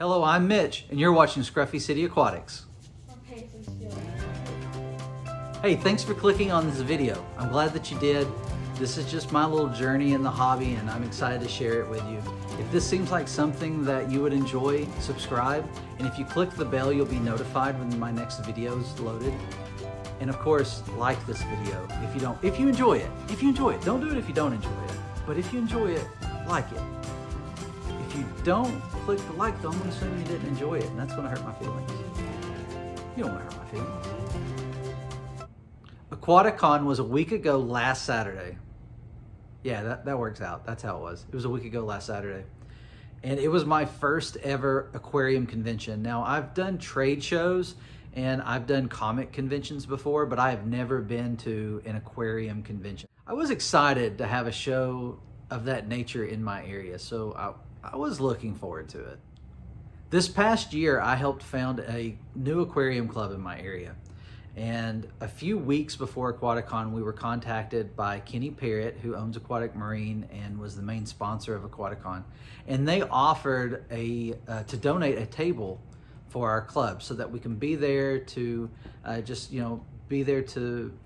Hello, I'm Mitch, and you're watching Scruffy City Aquatics. Hey, thanks for clicking on this video. I'm glad that you did. This is just my little journey in the hobby, and I'm excited to share it with you. If this seems like something that you would enjoy, subscribe. And if you click the bell, you'll be notified when my next video is loaded. And of course, like this video if you enjoy it. If you enjoy it, don't do it if you don't enjoy it. But if you enjoy it, like it. If you don't click the like, I'm gonna assume you didn't enjoy it, and that's gonna hurt my feelings. You don't wanna hurt my feelings. Aquaticon was a week ago last Saturday. Yeah, that works out. That's how it was. It was a week ago last Saturday. And it was my first ever aquarium convention. Now, I've done trade shows and I've done comic conventions before, but I have never been to an aquarium convention. I was excited to have a show of that nature in my area, so I was looking forward to it. This past year, I helped found a new aquarium club in my area. And a few weeks before Aquaticon, we were contacted by Kenny Parrott, who owns Aquatic Marine and was the main sponsor of Aquaticon. And they offered to donate a table for our club so that we can be there to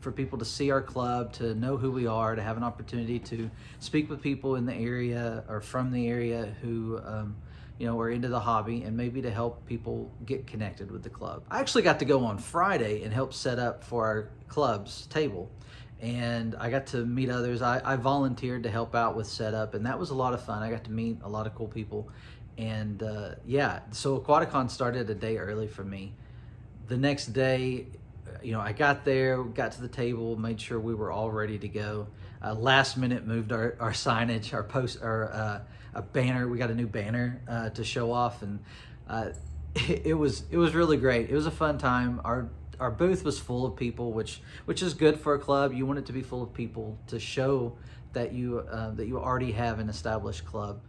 for people to see our club, to know who we are, to have an opportunity to speak with people in the area or from the area who are into the hobby, and maybe to help people get connected with the club. I actually got to go on Friday and help set up for our club's table, and I got to meet others. I volunteered to help out with setup, and that was a lot of fun. I got to meet a lot of cool people, and so Aquaticon started a day early for me. The next day, I got there, got to the table, made sure we were all ready to go. Last minute moved our signage, a banner. We got a new banner to show off, and it was really great. It was a fun time. Our booth was full of people, which is good for a club. You want it to be full of people to show that you already have an established club.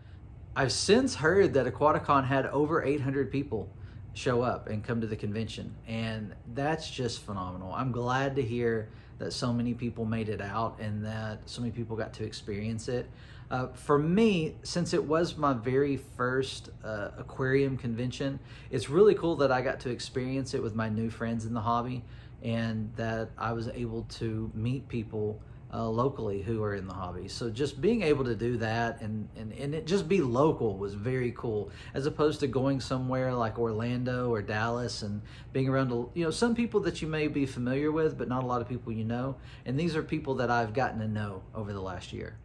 I've since heard that Aquaticon had over 800 people show up and come to the convention, and that's just phenomenal. I'm glad to hear that so many people made it out and that so many people got to experience it. For me, since it was my very first aquarium convention, it's really cool that I got to experience it with my new friends in the hobby, and that I was able to meet people locally who are in the hobby. So just being able to do that and it just be local was very cool, as opposed to going somewhere like Orlando or Dallas and being around some people that you may be familiar with, but not a lot of people you know. And these are people that I've gotten to know over the last year.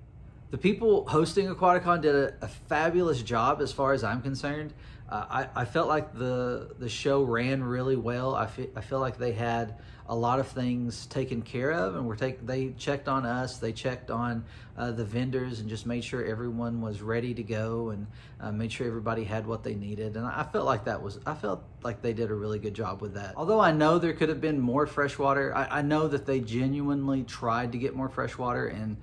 The people hosting Aquaticon did a fabulous job as far as I'm concerned. I felt like the show ran really well. I feel like they had a lot of things taken care of, and they checked on us, they checked on the vendors, and just made sure everyone was ready to go, and made sure everybody had what they needed. And I felt like they did a really good job with that. Although I know there could have been more freshwater, I know that they genuinely tried to get more freshwater, and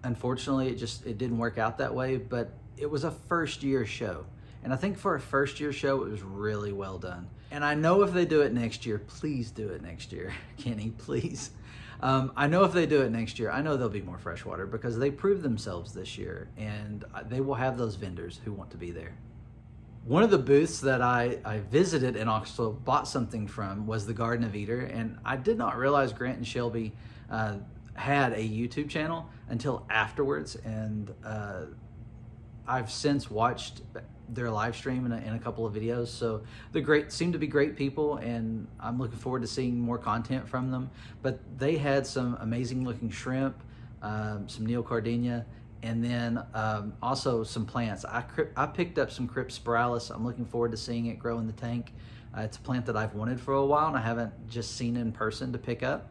unfortunately it didn't work out that way. But it was a first year show, and I think for a first year show, it was really well done. And I know if they do it next year, please do it next year, Kenny, please. I know if they do it next year, I know there'll be more freshwater, because they proved themselves this year, and they will have those vendors who want to be there. One of the booths that I visited and also bought something from was the Garden of Eden, and I did not realize Grant and Shelby had a YouTube channel until afterwards, and I've since watched their live stream in a couple of videos. So they're seem to be great people, and I'm looking forward to seeing more content from them. But they had some amazing looking shrimp, some neocardinia, and then also some plants. I picked up some Cryptospiralis. I'm looking forward to seeing it grow in the tank. It's a plant that I've wanted for a while, and I haven't just seen in person to pick up.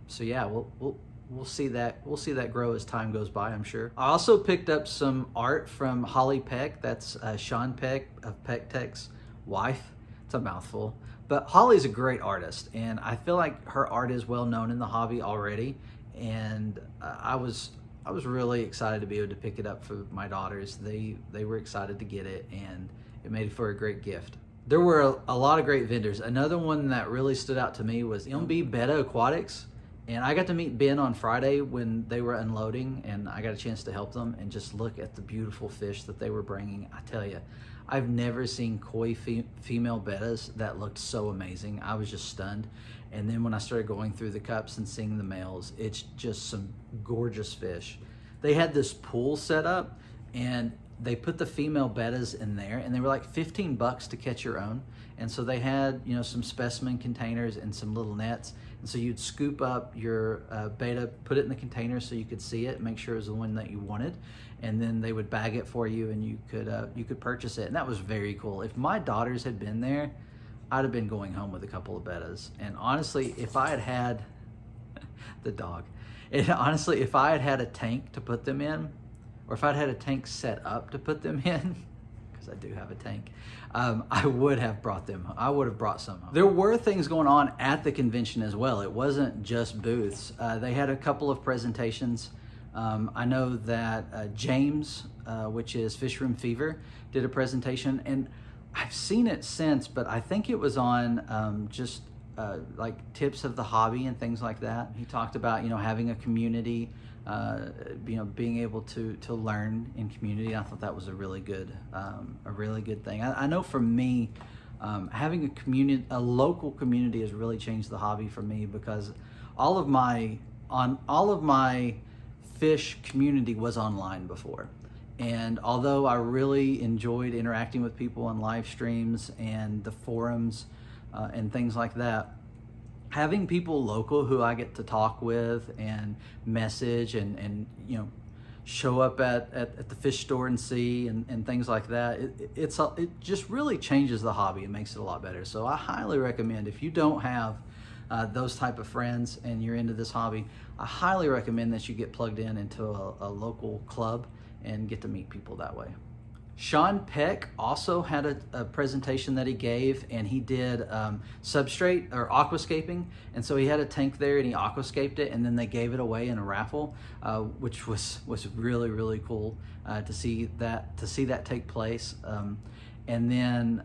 So yeah, we'll see that grow as time goes by, I'm sure. I also picked up some art from Holly Peck. That's Sean Peck of Peck Tech's wife. It's a mouthful, but Holly's a great artist, and I feel like her art is well known in the hobby already. And I was really excited to be able to pick it up for my daughters. They were excited to get it, and it made for a great gift. There were a lot of great vendors. Another one that really stood out to me was MB Betta Aquatics. And I got to meet Ben on Friday when they were unloading, and I got a chance to help them and just look at the beautiful fish that they were bringing. I tell you, I've never seen koi female bettas that looked so amazing. I was just stunned. And then when I started going through the cups and seeing the males, it's just some gorgeous fish. They had this pool set up, and they put the female bettas in there, and they were like 15 bucks to catch your own. And so they had, you know, some specimen containers and some little nets. And so you'd scoop up your betta, put it in the container so you could see it, make sure it was the one that you wanted. And then they would bag it for you, and you could purchase it. And that was very cool. If my daughters had been there, I'd have been going home with a couple of bettas. And honestly, if I had the dog, and honestly, if I had a tank to put them in, or if I'd had a tank set up to put them in, because I do have a tank, I would have brought them. I would have brought some home. There were things going on at the convention as well. It wasn't just booths. They had a couple of presentations. I know that James, which is Fish Room Fever, did a presentation, and I've seen it since, but I think it was on just like tips of the hobby and things like that. He talked about, you know, having a community, you know, being able to learn in community. I thought that was a really good thing. I know for me, having a local community has really changed the hobby for me, because all of my fish community was online before. And although I really enjoyed interacting with people on live streams and the forums and things like that, having people local who I get to talk with and message and you know, show up at the fish store and see and things like that, it just really changes the hobby and makes it a lot better. So I highly recommend, if you don't have those type of friends and you're into this hobby, I highly recommend that you get plugged into a local club and get to meet people that way. Sean Peck also had a presentation that he gave, and he did substrate or aquascaping. And so he had a tank there and he aquascaped it, and then they gave it away in a raffle, which was really, really cool to see that take place. And then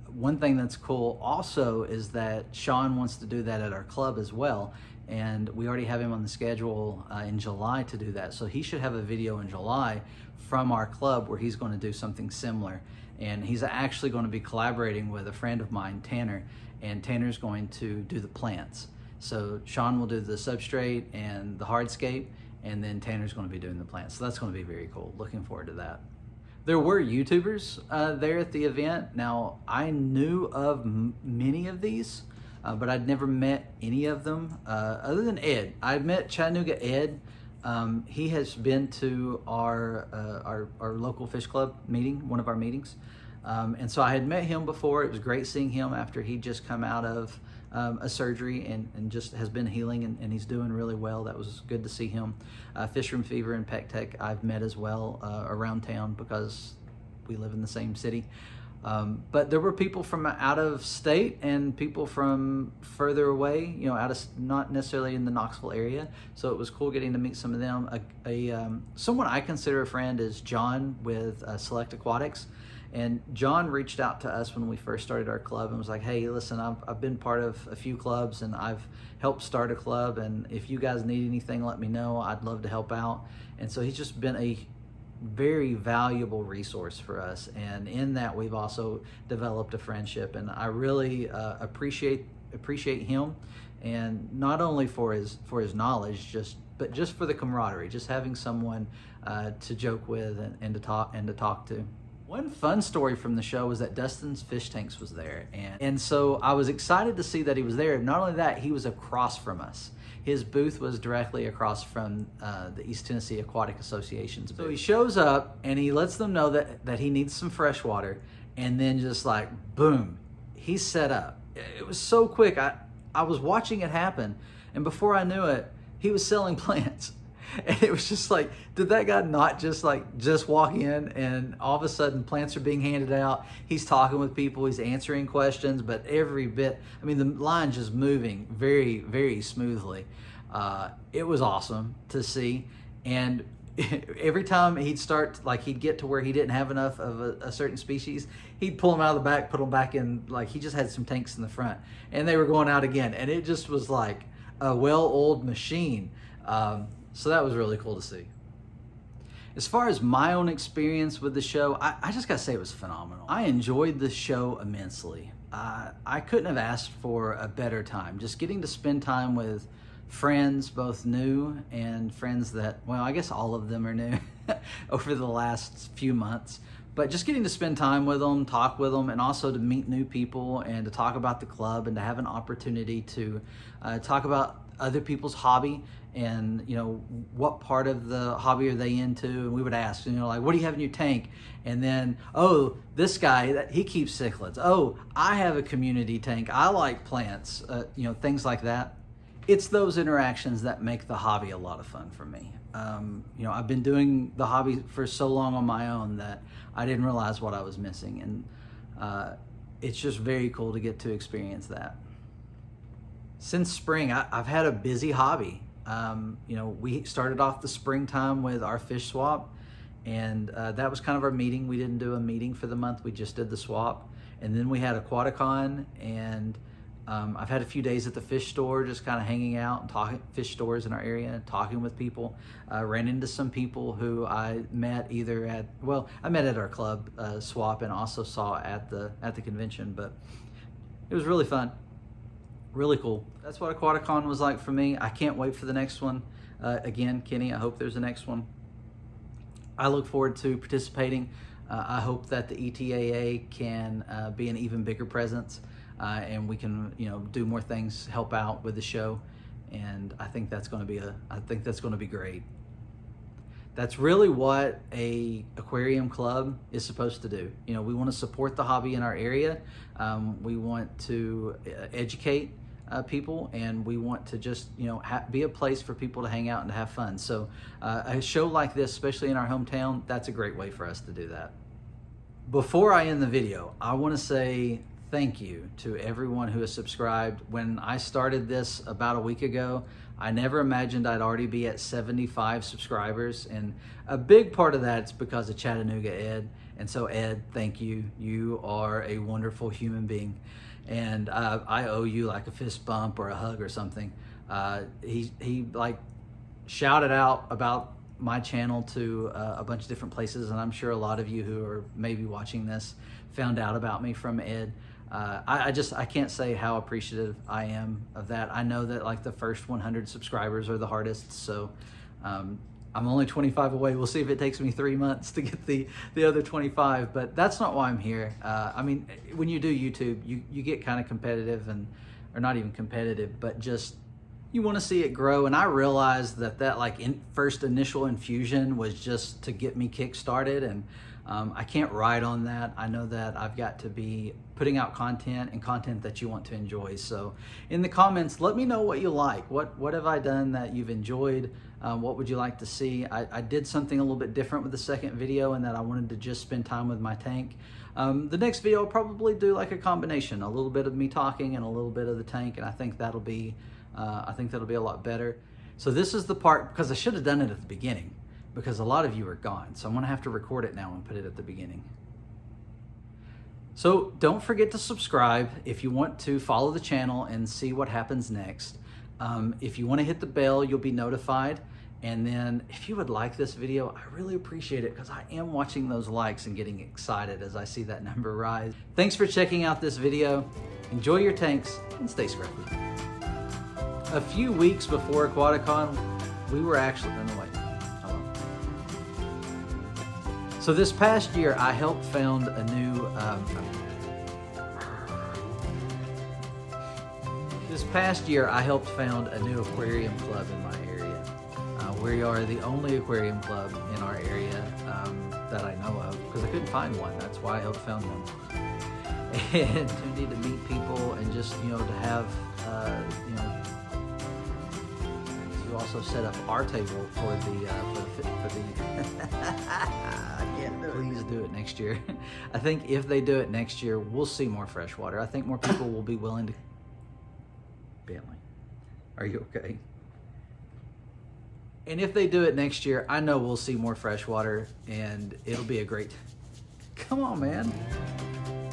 one thing that's cool also is that Sean wants to do that at our club as well. And we already have him on the schedule in July to do that. So he should have a video in July from our club where he's going to do something similar. And he's actually going to be collaborating with a friend of mine, Tanner, and Tanner's going to do the plants. So Sean will do the substrate and the hardscape, and then Tanner's going to be doing the plants. So that's going to be very cool. Looking forward to that. There were YouTubers there at the event. Now, I knew of many of these, but I'd never met any of them other than Ed. I met Chattanooga Ed. He has been to our local fish club meeting, one of our meetings. And so I had met him before. It was great seeing him after he'd just come out of a surgery and just has been healing, and he's doing really well. That was good to see him. Fish Room Fever and Peck Tech I've met as well around town because we live in the same city. But there were people from out of state and people from further away, you know, not necessarily in the Knoxville area. So it was cool getting to meet some of them. Someone I consider a friend is John with Select Aquatics. And John reached out to us when we first started our club and was like, hey, listen, I've been part of a few clubs and I've helped start a club. And if you guys need anything, let me know. I'd love to help out. And so he's just been a very valuable resource for us, and in that we've also developed a friendship, and I really appreciate him, and not only for his knowledge, but just for the camaraderie, just having someone to joke with and to talk to. One fun story from the show was that Dustin's Fish Tanks was there, and so I was excited to see that he was there. Not only that, he was across from us. His booth was directly across from the East Tennessee Aquatic Association's booth. So he shows up and he lets them know that he needs some fresh water, and then just like, boom, he's set up. It was so quick. I was watching it happen, and before I knew it, he was selling plants. And it was just like, did that guy not just walk in and all of a sudden plants are being handed out? He's talking with people, he's answering questions, but every bit, I mean, the line just moving very, very smoothly. It was awesome to see. And every time he'd get to where he didn't have enough of a certain species, he'd pull them out of the back, put them back in, like he just had some tanks in the front and they were going out again. And it just was like a well-oiled machine. So that was really cool to see. As far as my own experience with the show, I just gotta say it was phenomenal. I enjoyed the show immensely. I couldn't have asked for a better time. Just getting to spend time with friends, both new and friends that, well, I guess all of them are new over the last few months. But just getting to spend time with them, talk with them, and also to meet new people and to talk about the club and to have an opportunity to talk about other people's hobby and, you know, what part of the hobby are they into. And we would ask, you know, like, what do you have in your tank? And then, oh, this guy, he keeps cichlids. Oh, I have a community tank. I like plants, you know, things like that. It's those interactions that make the hobby a lot of fun for me. You know, I've been doing the hobby for so long on my own that I didn't realize what I was missing. And it's just very cool to get to experience that. Since spring, I've had a busy hobby. You know, we started off the springtime with our fish swap, and that was kind of our meeting. We didn't do a meeting for the month, we just did the swap. And then we had Aquaticon, and I've had a few days at the fish store, just kind of hanging out and talking, fish stores in our area, and talking with people. Ran into some people who I met either at, well, I met at our club swap and also saw at the convention, but it was really fun. Really cool. That's what Aquaticon was like for me. I can't wait for the next one. Again, Kenny, I hope there's a next one. I look forward to participating. I hope that the ETAA can be an even bigger presence, and we can, you know, do more things, help out with the show, and I think that's going to be great. That's really what a aquarium club is supposed to do. You know, we want to support the hobby in our area. We want to educate people, and we want to just, you know, be a place for people to hang out and to have fun. So a show like this, especially in our hometown, that's a great way for us to do that. Before I end the video, I want to say thank you to everyone who has subscribed. When I started this about a week ago, I never imagined I'd already be at 75 subscribers, and a big part of that is because of Chattanooga Ed. And so Ed, thank you. You are a wonderful human being, and I owe you like a fist bump or a hug or something. He like shouted out about my channel to a bunch of different places, and I'm sure a lot of you who are maybe watching this found out about me from Ed. I can't say how appreciative I am of that. I know that like the first 100 subscribers are the hardest, so I'm only 25 away. We'll see if it takes me 3 months to get the other 25, but that's not why I'm here. I mean, when you do YouTube, you get kind of competitive, or not even competitive, but just you want to see it grow. And I realized that like first initial infusion was just to get me kick-started, and I can't ride on that. I know that I've got to be putting out content, and content that you want to enjoy. So in the comments, let me know what you like. What have I done that you've enjoyed? What would you like to see? I did something a little bit different with the second video, in that I wanted to just spend time with my tank. The next video I'll probably do like a combination, a little bit of me talking and a little bit of the tank, and I think that'll be a lot better. So this is the part, because I should have done it at the beginning, because a lot of you are gone. So I'm gonna have to record it now and put it at the beginning. So don't forget to subscribe if you want to follow the channel and see what happens next. If you want to hit the bell, you'll be notified. And then if you would like this video, I really appreciate it, because I am watching those likes and getting excited as I see that number rise. Thanks for checking out this video. Enjoy your tanks and stay scruffy. A few weeks before Aquaticon, we were actually, so this past year, I helped found a new, aquarium club in my area. We are the only aquarium club in our area that I know of, because I couldn't find one. That's why I helped found one. And to need to meet people and just, you know, to have, you know, you also set up our table for the I can't do it. Please do it next year. I think if they do it next year, we'll see more freshwater. I think more people will be willing to. Bentley, are you okay? And if they do it next year, I know we'll see more freshwater, and it'll be a great. Come on, man.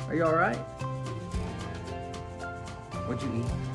Are you all right? What'd you eat?